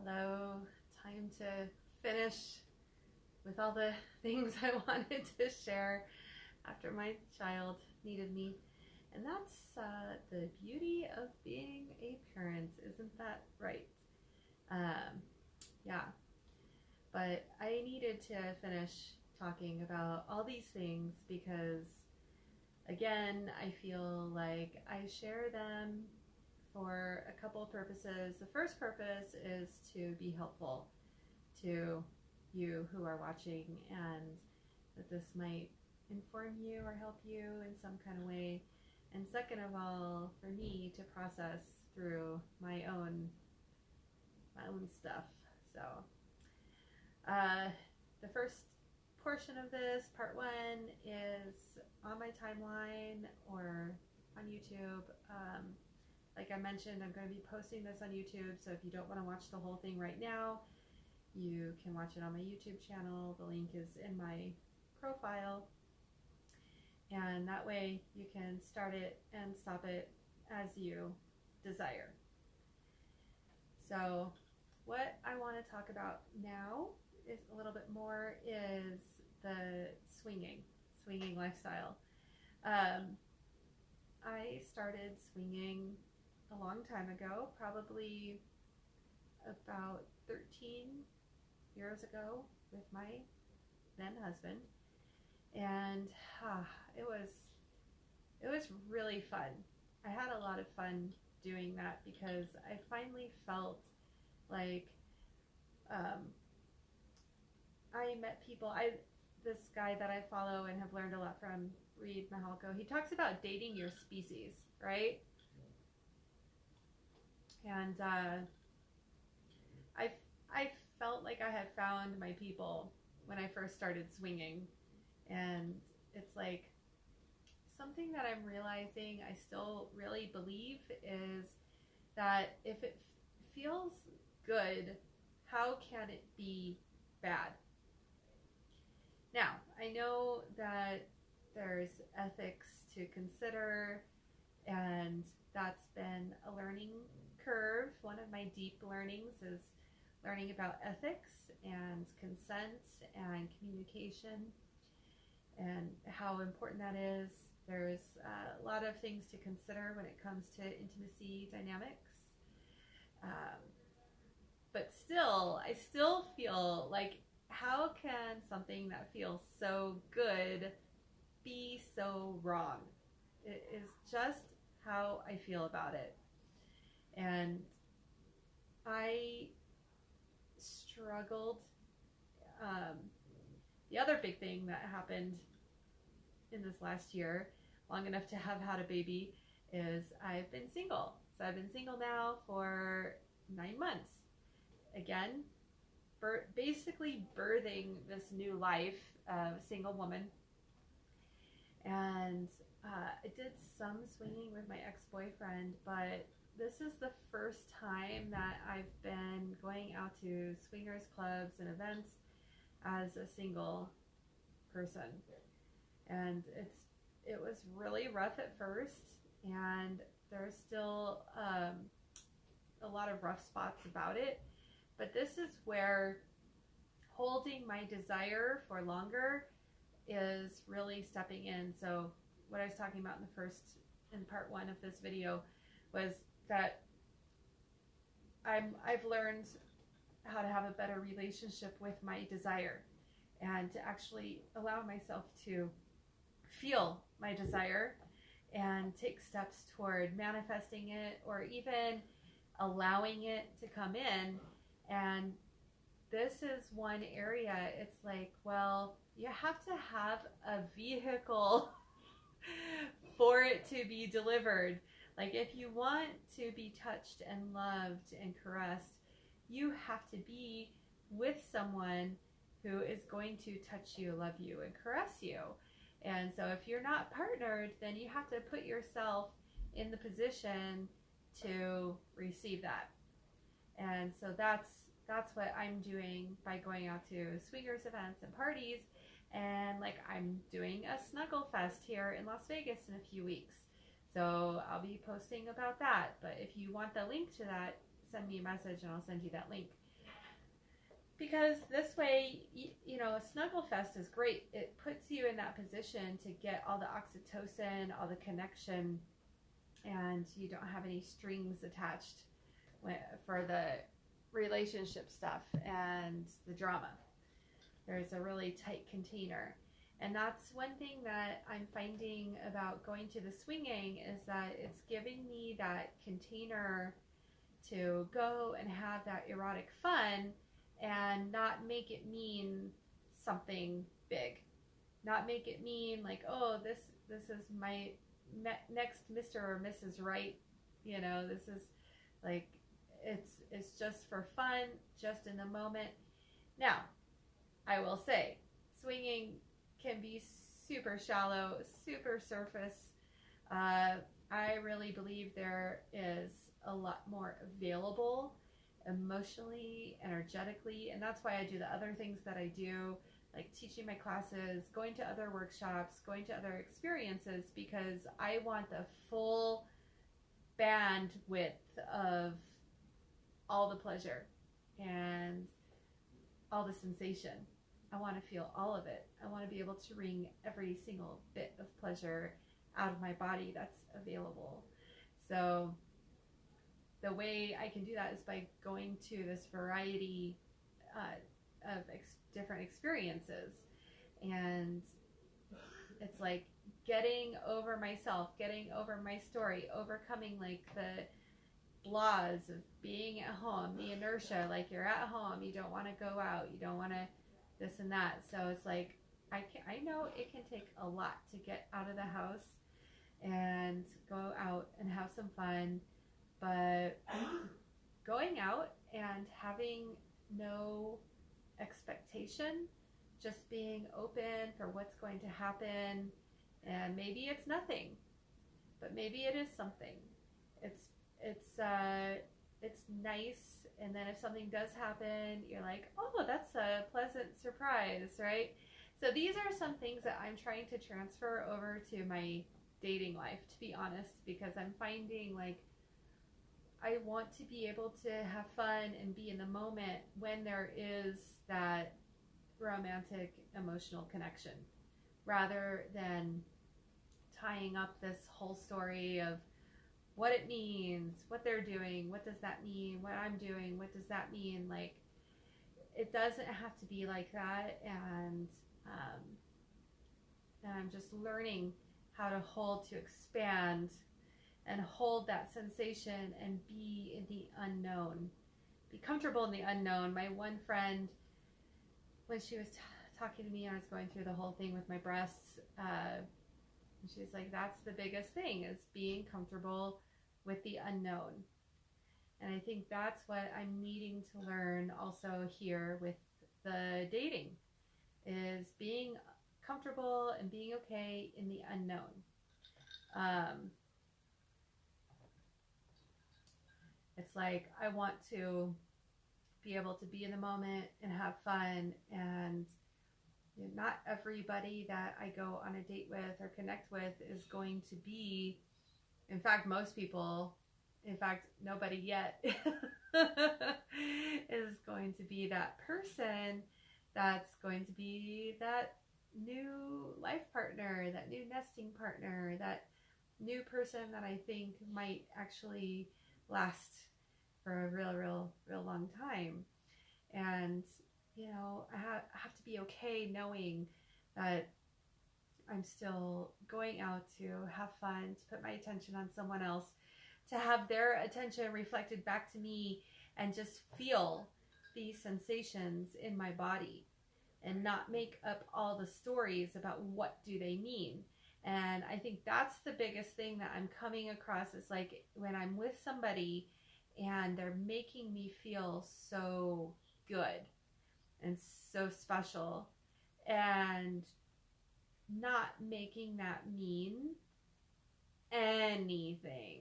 Hello, time to finish with all the things I wanted to share after my child needed me. And that's the beauty of being a parent, isn't that right? Um, yeah, but I needed to finish talking about all these things because, again, I feel like I share them for a couple of purposes. The first purpose is to be helpful to you who are watching, and that this might inform you or help you in some kind of way. And second of all, for me to process through my own stuff. So the first portion of this, part one, is on my timeline or on YouTube. Like I mentioned, I'm going to be posting this on YouTube, so if you don't want to watch the whole thing right now, you can watch it on my YouTube channel. The link is in my profile, and that way you can start it and stop it as you desire. So what I want to talk about now is a little bit more is the swinging lifestyle. I started swinging a long time ago, probably about 13 years ago with my then husband, and it was really fun. I had a lot of fun doing that because I finally felt like I met people. This guy that I follow and have learned a lot from, Reed Mahalko, he talks about dating your species, right? And I felt like I had found my people when I first started swinging, and it's like something that I'm realizing I still really believe is that if it feels good, how can it be bad? Now, I know that there's ethics to consider, and that's been a learning curve. One of my deep learnings is learning about ethics and consent and communication and how important that is. There's a lot of things to consider when it comes to intimacy dynamics. But still, I still feel like, how can something that feels so good be so wrong? It is just how I feel about it. And I struggled. The other big thing that happened in this last year, long enough to have had a baby, is I've been single. So I've been single now for 9 months. Again, basically birthing this new life of a single woman. And I did some swinging with my ex-boyfriend, but this is the first time that I've been going out to swingers clubs and events as a single person. And it was really rough at first, and there's still a lot of rough spots about it. But this is where holding my desire for longer is really stepping in. So what I was talking about in part one of this video was that I've learned how to have a better relationship with my desire, and to actually allow myself to feel my desire and take steps toward manifesting it, or even allowing it to come in. And this is one area, it's like, well, you have to have a vehicle for it to be delivered. Like, if you want to be touched and loved and caressed, you have to be with someone who is going to touch you, love you, and caress you. And so if you're not partnered, then you have to put yourself in the position to receive that. And so that's what I'm doing by going out to swingers events and parties. And like, I'm doing a Snuggle Fest here in Las Vegas in a few weeks. So I'll be posting about that. But if you want the link to that, send me a message and I'll send you that link. Because this way, you know, a snuggle fest is great. It puts you in that position to get all the oxytocin, all the connection, and you don't have any strings attached for the relationship stuff and the drama. There's a really tight container. And that's one thing that I'm finding about going to the swinging is that it's giving me that container to go and have that erotic fun and not make it mean something big. Not make it mean like, oh, this is my next Mr. or Mrs. Right. You know, this is like, it's just for fun, just in the moment. Now, I will say, swinging can be super shallow, super surface. I really believe there is a lot more available emotionally, energetically, and that's why I do the other things that I do, like teaching my classes, going to other workshops, going to other experiences, because I want the full bandwidth of all the pleasure and all the sensation. I want to feel all of it. I want to be able to wring every single bit of pleasure out of my body that's available. So the way I can do that is by going to this variety of different experiences. And it's like getting over myself, getting over my story, overcoming like the blahs of being at home, the inertia, like you're at home, you don't want to go out, you don't want to this and that. So it's like, I know it can take a lot to get out of the house and go out and have some fun, but going out and having no expectation, just being open for what's going to happen, and maybe it's nothing, but maybe it is something. It's nice, and then if something does happen, you're like, oh, that's a pleasant surprise, right? So these are some things that I'm trying to transfer over to my dating life, to be honest, because I'm finding like I want to be able to have fun and be in the moment when there is that romantic emotional connection, rather than tying up this whole story of what it means, what they're doing, what does that mean, what I'm doing, what does that mean. Like, it doesn't have to be like that. And I'm just learning how to hold, to expand and hold that sensation and be in the unknown, be comfortable in the unknown. My one friend, when she was talking to me, I was going through the whole thing with my breasts, she's like, that's the biggest thing, is being comfortable with the unknown. And I think that's what I'm needing to learn also here with the dating, is being comfortable and being okay in the unknown. It's like, I want to be able to be in the moment and have fun, and not everybody that I go on a date with or connect with is going to be, in fact, most people, in fact, nobody yet is going to be that person that's going to be that new life partner, that new nesting partner, that new person that I think might actually last for a real long time. And you know, I have to be okay knowing that I'm still going out to have fun, to put my attention on someone else, to have their attention reflected back to me, and just feel these sensations in my body and not make up all the stories about what do they mean. And I think that's the biggest thing that I'm coming across, is like when I'm with somebody and they're making me feel so good and so special, and not making that mean anything,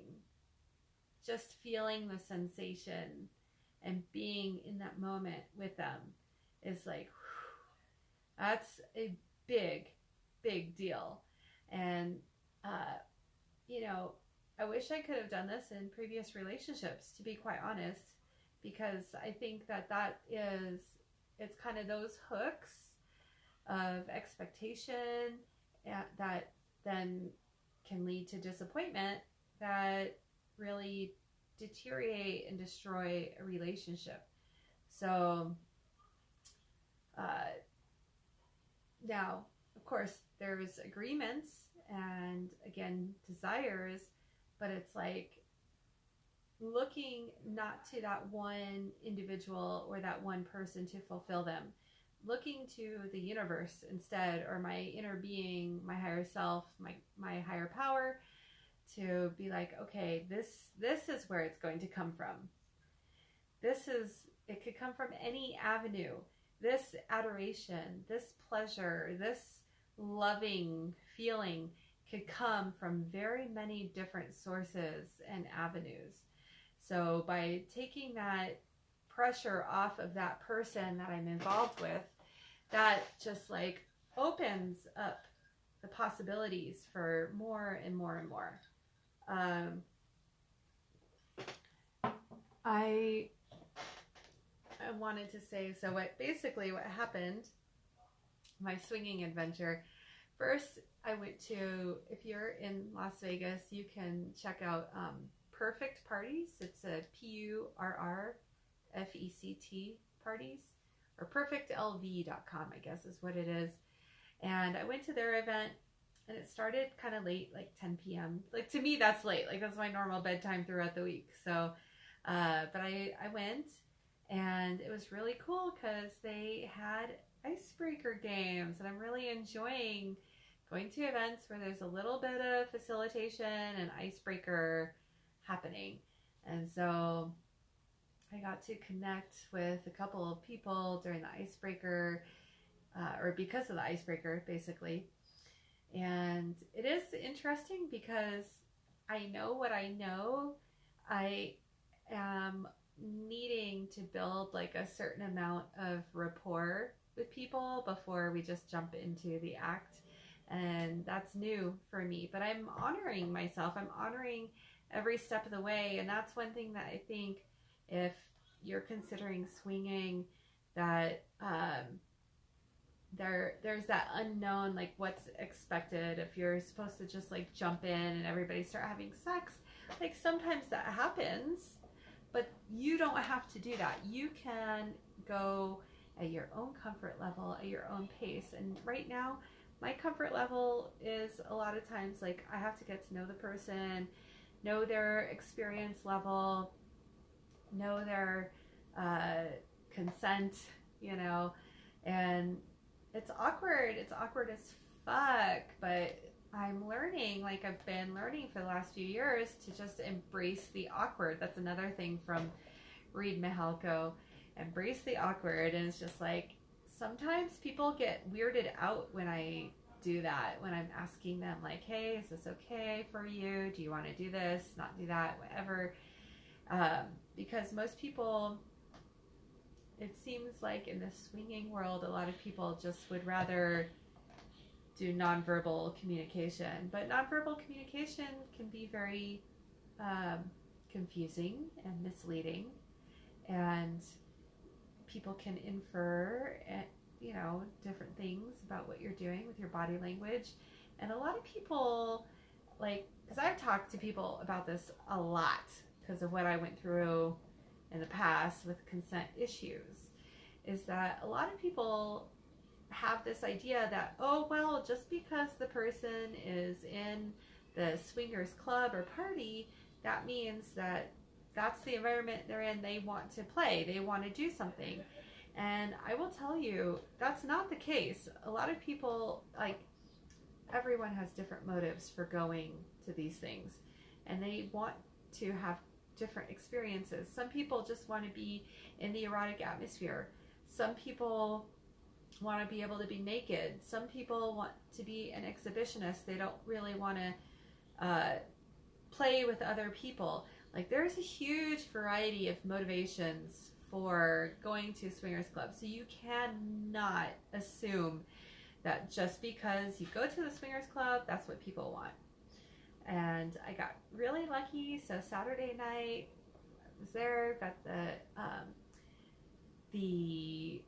just feeling the sensation and being in that moment with them is like, whew, that's a big deal. And you know, I wish I could have done this in previous relationships, to be quite honest, because I think that is it's kind of those hooks of expectation that then can lead to disappointment that really deteriorate and destroy a relationship. So now, of course, there's agreements and, again, desires, but it's like looking not to that one individual or that one person to fulfill them, looking to the universe instead, or my inner being, my higher self, my higher power, to be like, okay, this is where it's going to come from. It could come from any avenue. This adoration, this pleasure, this loving feeling could come from very many different sources and avenues. So by taking that pressure off of that person that I'm involved with, that just like opens up the possibilities for more and more and more. I wanted to say, so what happened, my swinging adventure, first I went to, if you're in Las Vegas, you can check out Perfect Parties. It's a PURRFECT parties, or perfectlv.com, I guess is what it is. And I went to their event, and it started kind of late, like 10 p.m. Like, to me, that's late. Like, that's my normal bedtime throughout the week. So, but I went, and it was really cool because they had icebreaker games, and I'm really enjoying going to events where there's a little bit of facilitation and icebreaker happening. And so I got to connect with a couple of people during the icebreaker, or because of the icebreaker, basically. And it is interesting because I know what I know. I am needing to build like a certain amount of rapport with people before we just jump into the act. And that's new for me, but I'm honoring myself. I'm honoring every step of the way. And that's one thing that I think, if you're considering swinging, that there's that unknown, like what's expected. If you're supposed to just like jump in and everybody start having sex, like sometimes that happens, but you don't have to do that. You can go at your own comfort level, at your own pace. And right now, my comfort level is a lot of times like I have to get to know the person, know their experience level, know their consent, and it's awkward. It's awkward as fuck, but I'm learning, like I've been learning for the last few years, to just embrace the awkward. That's another thing from Reid Mihalko. Embrace the awkward. And it's just like, sometimes people get weirded out when I do that, when I'm asking them like, hey, is this okay for you? Do you want to do this, not do that, whatever? Because most people, it seems like in the swinging world, a lot of people just would rather do nonverbal communication. But nonverbal communication can be very confusing and misleading. And people can infer, different things about what you're doing with your body language. And a lot of people, like, because I've talked to people about this a lot because of what I went through in the past with consent issues, is that a lot of people have this idea that, oh, well, just because the person is in the swingers club or party, that means that that's the environment they're in. They want to play. They want to do something. And I will tell you, that's not the case. A lot of people, like, everyone has different motives for going to these things, and they want to have different experiences. Some people just want to be in the erotic atmosphere. Some people want to be able to be naked. Some people want to be an exhibitionist. They don't really want to play with other people. Like, there's a huge variety of motivations for going to a swingers club. So you cannot assume that just because you go to the swingers club, that's what people want. And I got really lucky. So Saturday night, I was there, got the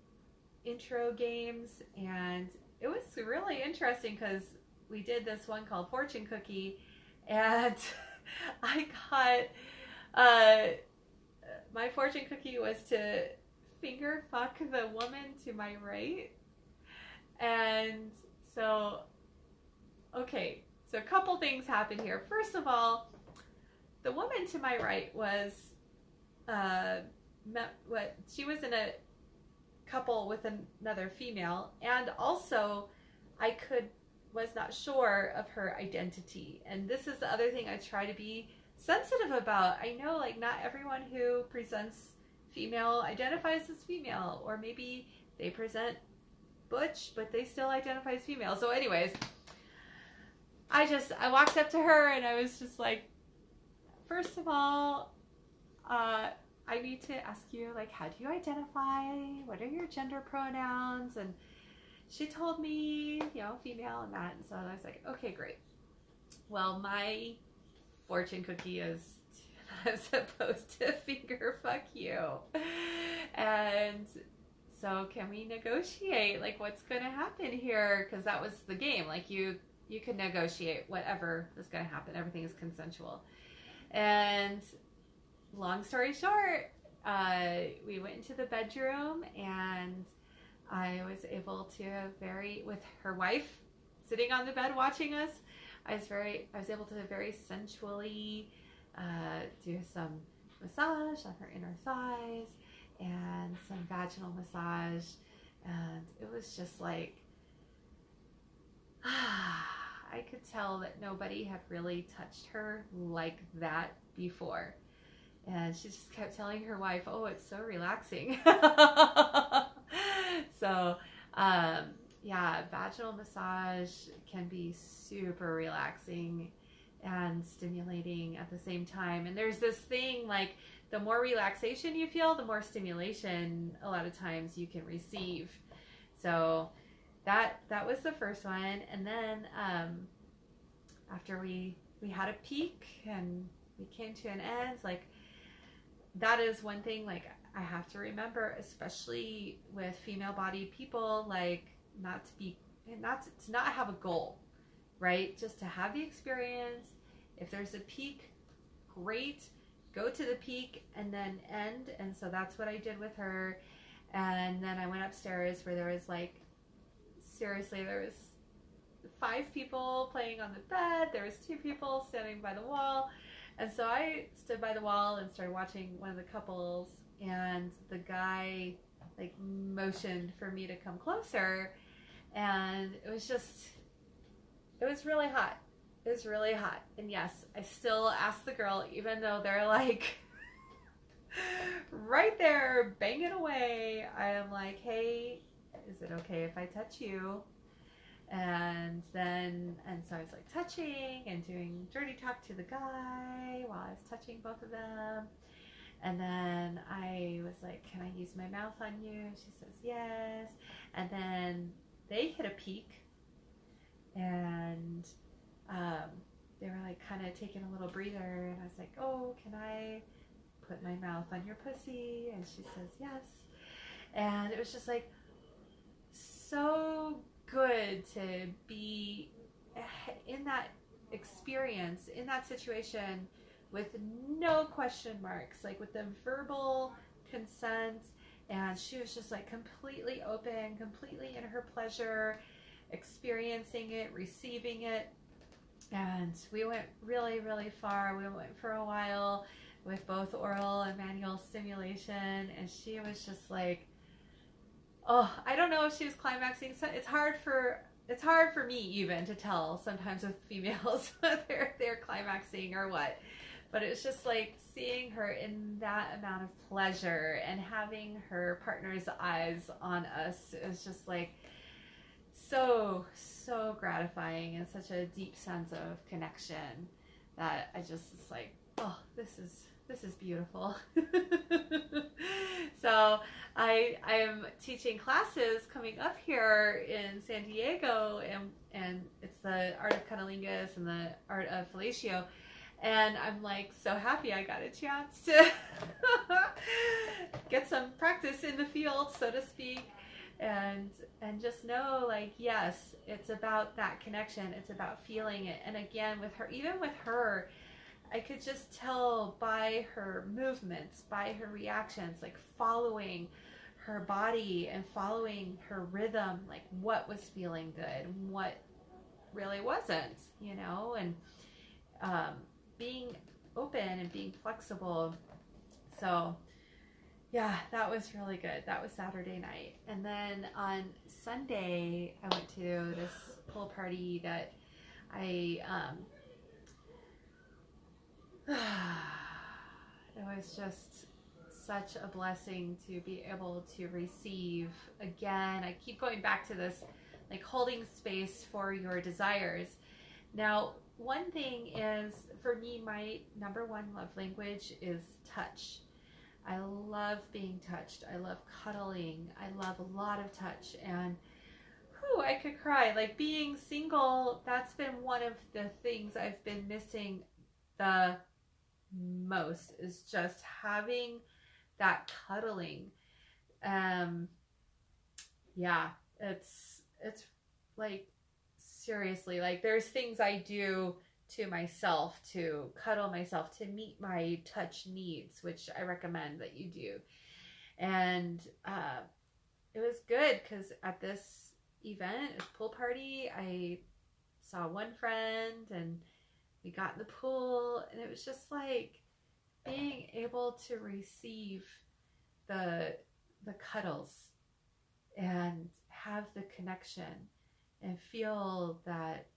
intro games, and it was really interesting because we did this one called Fortune Cookie, and I got my fortune cookie was to finger fuck the woman to my right. And so, okay, so a couple things happened here. First of all, the woman to my right was she was in a couple with another female, and also I was not sure of her identity. And this is the other thing I try to be sensitive about. I know, like, not everyone who presents female identifies as female, or maybe they present butch but they still identify as female. So anyways, I walked up to her and I was just like, first of all, I need to ask you, like, how do you identify? What are your gender pronouns? And she told me, female and that. And so I was like, okay, great. Well, my fortune cookie is I'm supposed to finger fuck you. And so can we negotiate? Like, what's going to happen here? Because that was the game. Like, you could negotiate whatever is going to happen. Everything is consensual. And long story short, we went into the bedroom, and I was able to with her wife sitting on the bed watching us, I was able to very sensually do some massage on her inner thighs and some vaginal massage, and it was just like, I could tell that nobody had really touched her like that before. And she just kept telling her wife, oh, it's so relaxing. So, yeah, vaginal massage can be super relaxing and stimulating at the same time. And there's this thing, like, the more relaxation you feel, the more stimulation a lot of times you can receive. So that was the first one. And then after we had a peak and we came to an end, like, that is one thing, like, I have to remember, especially with female-bodied people, like, not to not have a goal, right? Just to have the experience. If there's a peak, great, go to the peak and then end. And so that's what I did with her. And then I went upstairs where there was, like, seriously, there was 5 people playing on the bed. There was 2 people standing by the wall. And so I stood by the wall and started watching one of the couples, and the guy, like, motioned for me to come closer, and it was really hot. It was really hot. And yes, I still ask the girl, even though they're, like, right there banging away, I am like, hey, is it okay if I touch you? And so I was, like, touching and doing dirty talk to the guy while I was touching both of them. And then I was like, can I use my mouth on you? She says yes. And then they hit a peak, and they were, like, kind of taking a little breather. And I was like, oh, can I put my mouth on your pussy? And she says yes. And it was just, like, so good to be in that experience, in that situation, with no question marks, like, with the verbal consent. And she was just, like, completely open, completely in her pleasure, experiencing it, receiving it. And we went really, really far. We went for a while with both oral and manual stimulation, and she was just like, oh, I don't know if she was climaxing. So it's hard for me even to tell sometimes with females whether they're climaxing or what. But it was just like seeing her in that amount of pleasure and having her partner's eyes on us. It was just, like, so gratifying, and such a deep sense of connection that I just was like, oh, this is beautiful. So I am teaching classes coming up here in San Diego, and it's the art of cunnilingus and the art of fellatio. And I'm, like, so happy I got a chance to get some practice in the field, so to speak. and just know, like, yes, it's about that connection. It's about feeling it. And again, with her, even with her, I could just tell by her movements, by her reactions, like following her body and following her rhythm, like what was feeling good and what really wasn't, and um, being open and being flexible. So yeah, that was really good. That was Saturday night. And then on Sunday, I went to this pool party that I, it was just such a blessing to be able to receive. Again, I keep going back to this, like holding space for your desires. Now, one thing is, for me, my number one love language is touch. I love being touched. I love cuddling. I love a lot of touch. And I could cry. Like, being single, that's been one of the things I've been missing the most, is just having that cuddling. Yeah, it's like, seriously, like, there's things I do to myself to cuddle myself to meet my touch needs, which I recommend that you do. And it was good because at this event, a pool party, I saw one friend and we got in the pool, and it was just like being able to receive the cuddles and have the connection and feel that,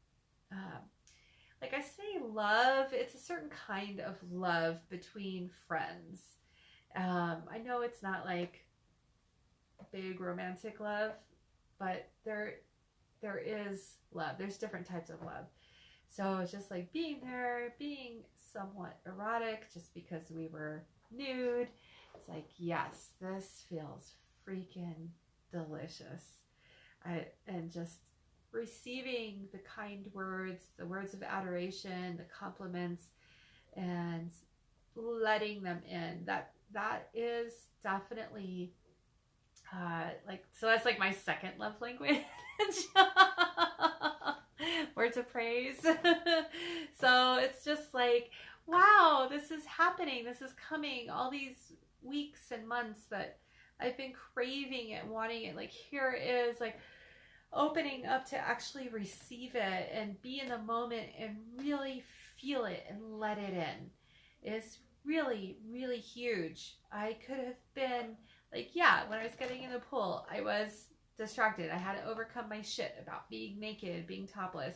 like I say, love, it's a certain kind of love between friends. I know it's not like big romantic love, but there is love. There's different types of love. So it's just like being there, being somewhat erotic just because we were nude. It's like, yes, this feels freaking delicious. And just receiving the kind words, the words of adoration, the compliments, and letting them in. That is definitely so that's like my second love language. Words of praise. So it's just like, wow, this is happening. This is coming. All these weeks and months that I've been craving it, wanting it. Like, here it is, like opening up to actually receive it and be in the moment and really feel it and let it in is really, really huge. I could have been like, yeah, when I was getting in the pool, I was distracted. I had to overcome my shit about being naked, being topless.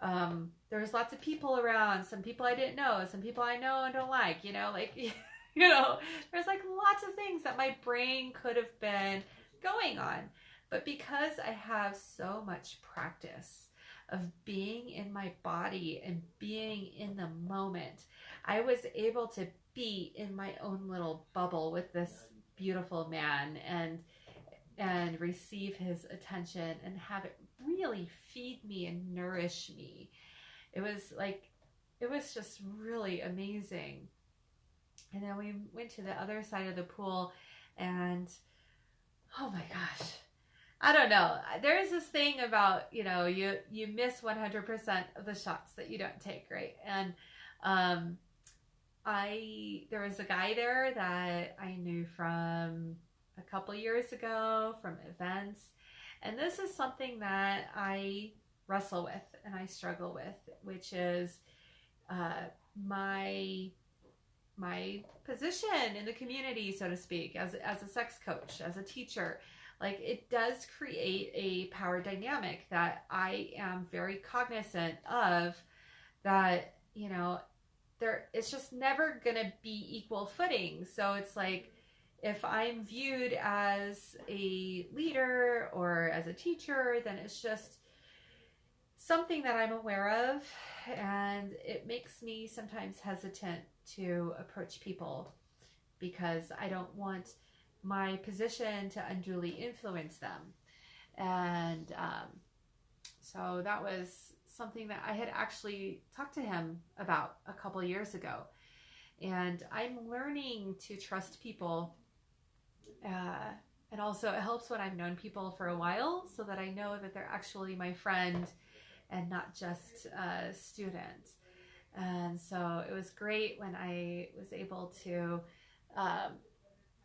There was lots of people around, some people I didn't know, some people I know and don't like, like, there's like lots of things that my brain could have been going on. But because I have so much practice of being in my body and being in the moment, I was able to be in my own little bubble with this beautiful man and receive his attention and have it really feed me and nourish me. It was just really amazing. And then we went to the other side of the pool, and oh my gosh, I don't know. There is this thing about, you miss 100% of the shots that you don't take, right? And there was a guy there that I knew from a couple years ago from events. And this is something that I wrestle with and I struggle with, which is my position in the community, so to speak, as a sex coach, as a teacher. Like, it does create a power dynamic that I am very cognizant of, that, it's just never gonna be equal footing. So it's like, if I'm viewed as a leader or as a teacher, then it's just something that I'm aware of, and it makes me sometimes hesitant to approach people because I don't want my position to unduly influence them. And so that was something that I had actually talked to him about a couple years ago. And I'm learning to trust people And also it helps when I've known people for a while so that I know that they're actually my friend and not just a student. And so it was great when I was able to um,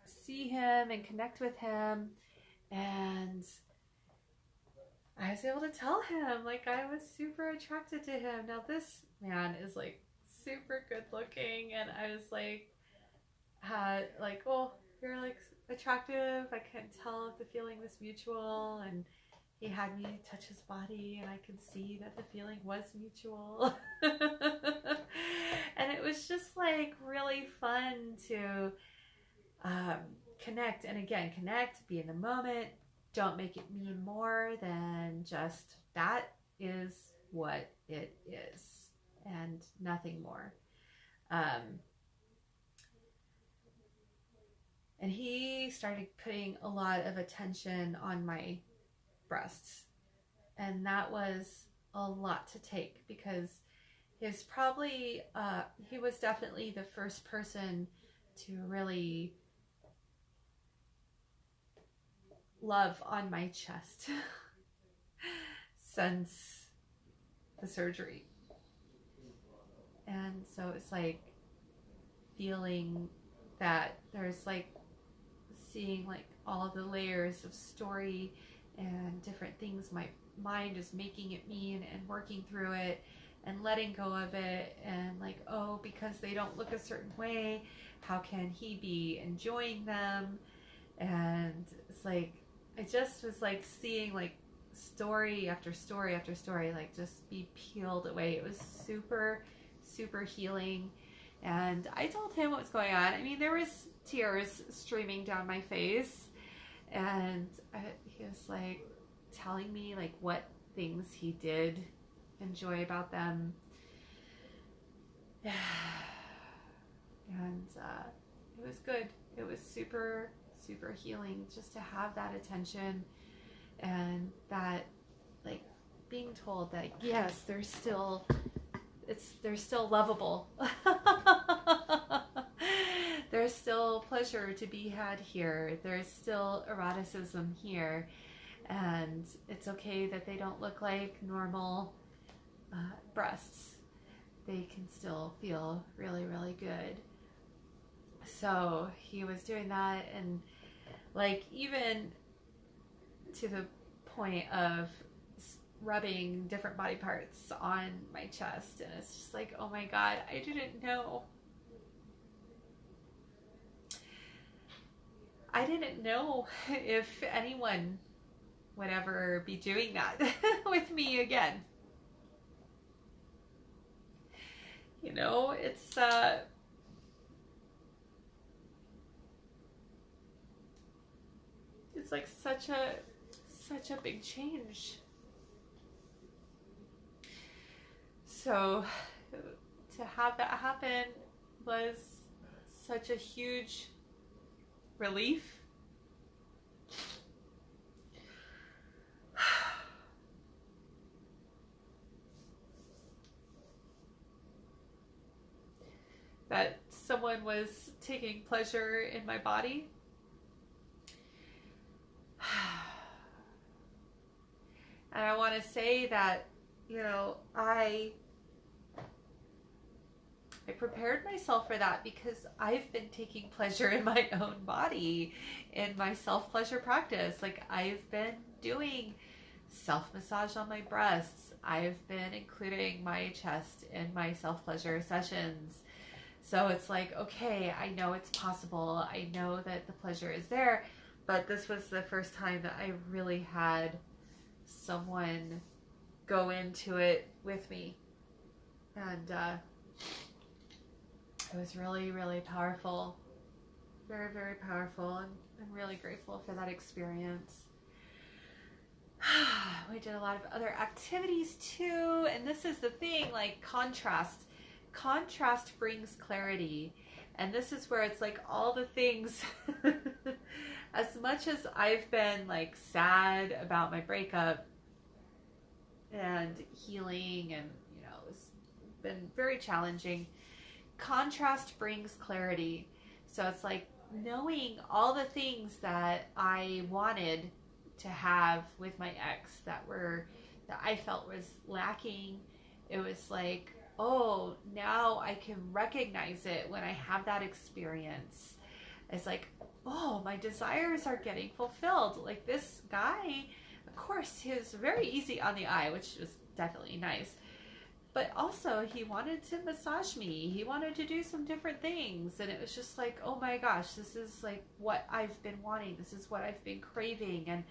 see him and connect with him. And I was able to tell him, like, I was super attracted to him. Now, this man is like super good looking. And I was like, oh, you're like attractive. I couldn't tell if the feeling was mutual. And he had me touch his body, and I could see that the feeling was mutual. And it was just like really fun to connect. And again, connect, be in the moment. Don't make it mean more than just that is what it is and nothing more. And he started putting a lot of attention on my breasts. And that was a lot to take because he was definitely the first person to really love on my chest since the surgery. And so it's like feeling that there's like seeing like all the layers of story and different things my mind is making it mean and working through it and letting go of it, and like, oh, because they don't look a certain way, how can he be enjoying them? And it's like I just was like seeing like story after story after story like just be peeled away. It was super, super healing. And I told him what was going on. I mean, there was tears streaming down my face, and he was like telling me like what things he did enjoy about them. And it was good. It was super, super healing just to have that attention and that like being told that yes, they're still lovable. There's still pleasure to be had here. There's still eroticism here. And it's okay that they don't look like normal breasts. They can still feel really, really good. So he was doing that, and like even to the point of rubbing different body parts on my chest, and it's just like, oh my God, I didn't know if anyone would ever be doing that with me again. You know, it's like such a big change. So to have that happen was such a huge relief. That someone was taking pleasure in my body. And I want to say that, you know, I prepared myself for that because I've been taking pleasure in my own body in my self-pleasure practice. Like, I've been doing self-massage on my breasts. I've been including my chest in my self-pleasure sessions. So it's like, okay, I know it's possible. I know that the pleasure is there. But this was the first time that I really had someone go into it with me. And it was really, really powerful. Very, very powerful. And I'm really grateful for that experience. We did a lot of other activities too. And this is the thing, like contrast. Contrast brings clarity. And this is where it's like all the things, as much as I've been like sad about my breakup and healing, and you know, it's been very challenging, contrast brings clarity. So it's like knowing all the things that I wanted to have with my ex that I felt was lacking, it was like, oh, now I can recognize it when I have that experience. It's like, oh, my desires are getting fulfilled. Like this guy, of course, he was very easy on the eye, which was definitely nice. But also, he wanted to massage me. He wanted to do some different things. And it was just like, oh my gosh, this is like what I've been wanting. This is what I've been craving. And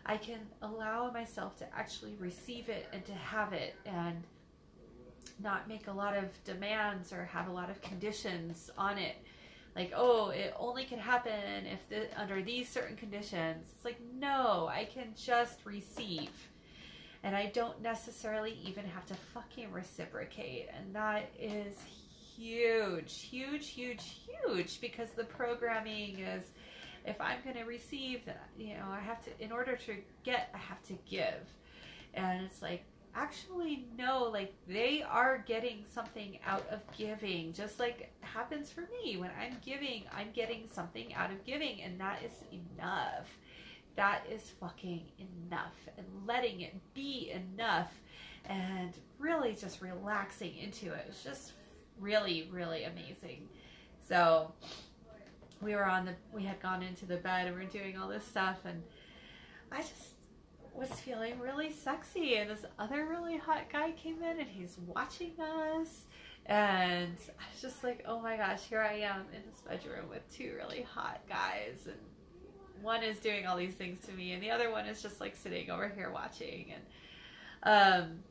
I can allow myself to actually receive it and to have it and not make a lot of demands or have a lot of conditions on it. Like, oh, it only can happen if under these certain conditions. It's like, no, I can just receive. And I don't necessarily even have to fucking reciprocate. And that is huge, huge, huge, huge, because the programming is, if I'm going to receive, then, I have to, in order to get, I have to give. And it's like, actually, no, like they are getting something out of giving, just like happens for me. When I'm giving, I'm getting something out of giving, and that is enough. That is fucking enough, and letting it be enough and really just relaxing into it. It's just really, really amazing. So we had gone into the bed and we're doing all this stuff, and I just was feeling really sexy, and this other really hot guy came in and he's watching us, and I was just like, oh my gosh, here I am in this bedroom with two really hot guys, and one is doing all these things to me and the other one is just like sitting over here watching. And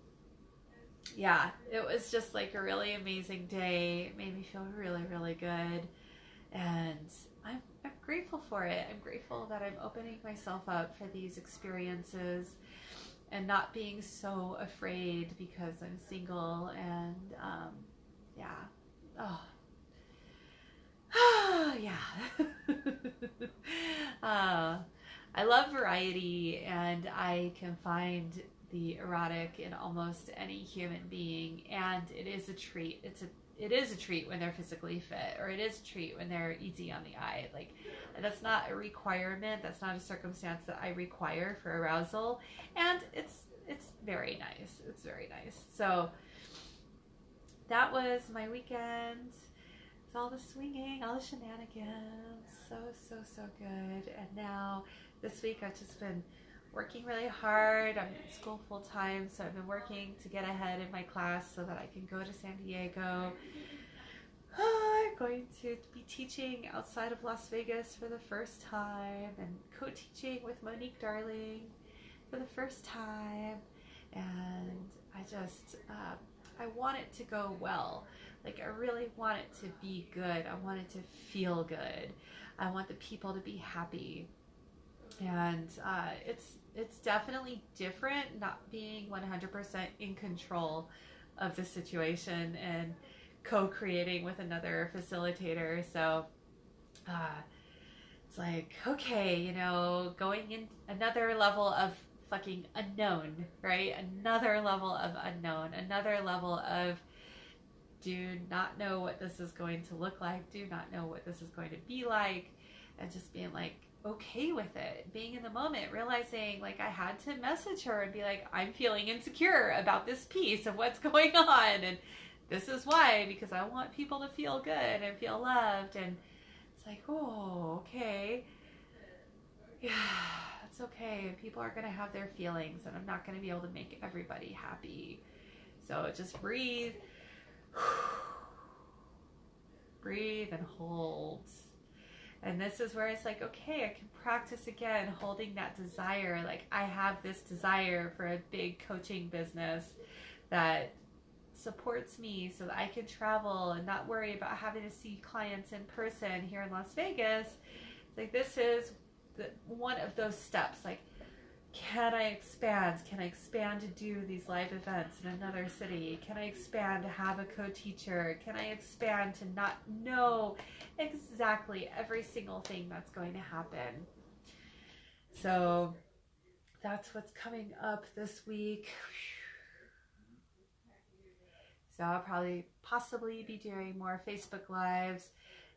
yeah, it was just like a really amazing day. It made me feel really, really good, and I'm grateful for it. I'm grateful that I'm opening myself up for these experiences and not being so afraid because I'm single. And yeah, oh yeah. I love variety, and I can find the erotic in almost any human being, and it is a treat. It is a treat when they're physically fit, or it is a treat when they're easy on the eye. Like, that's not a requirement. That's not a circumstance that I require for arousal, and it's very nice. It's very nice. So that was my weekend. It's all the swinging, all the shenanigans. So good. And now this week I've just been working really hard. I'm in school full time, so I've been working to get ahead in my class so that I can go to San Diego. I'm going to be teaching outside of Las Vegas for the first time, and co-teaching with Monique Darling for the first time. And I just, I want it to go well. Like, I really want it to be good. I want it to feel good. I want the people to be happy. And it's definitely different not being 100% in control of the situation and co-creating with another facilitator. So it's like, okay, going in another level of fucking unknown, right? Another level of unknown, another level of do not know what this is going to look like, do not know what this is going to be like, and just being like okay with it, being in the moment, realizing like I had to message her and be like, I'm feeling insecure about this piece of what's going on, and this is why, because I want people to feel good and feel loved. And it's like, oh, okay, yeah, it's okay. People are going to have their feelings, and I'm not going to be able to make everybody happy. So just breathe. Breathe and hold. And this is where it's like, okay, I can practice again holding that desire. Like, I have this desire for a big coaching business that supports me so that I can travel and not worry about having to see clients in person here in Las Vegas. It's like, this is one of those steps. Like, can I expand? Can I expand to do these live events in another city? Can I expand to have a co-teacher? Can I expand to not know exactly every single thing that's going to happen? So that's what's coming up this week. So I'll possibly be doing more Facebook Lives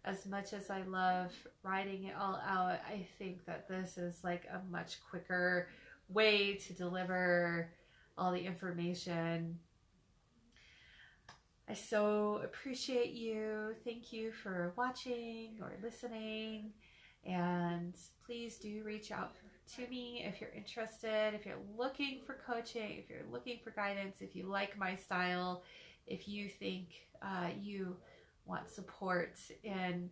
as much as I love writing it all out, I think that this is like a much quicker way to deliver all the information. I so appreciate you. Thank you for watching or listening. And please do reach out to me if you're interested, if you're looking for coaching, if you're looking for guidance, if you like my style, if you think you want support in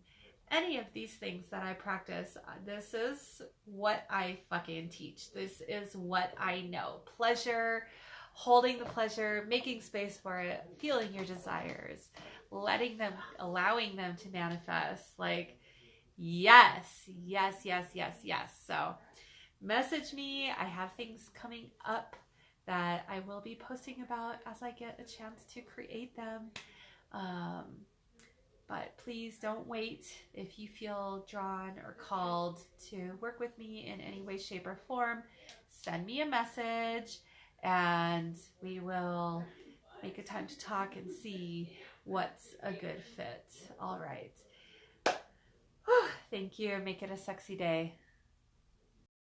any of these things that I practice. This is what I fucking teach. This is what I know. Pleasure, holding the pleasure, making space for it, feeling your desires, letting them, allowing them to manifest. Like, yes, yes, yes, yes, yes. So message me. I have things coming up that I will be posting about as I get a chance to create them. But please don't wait. If you feel drawn or called to work with me in any way, shape, or form, send me a message and we will make a time to talk and see what's a good fit. All right. Thank you. Make it a sexy day.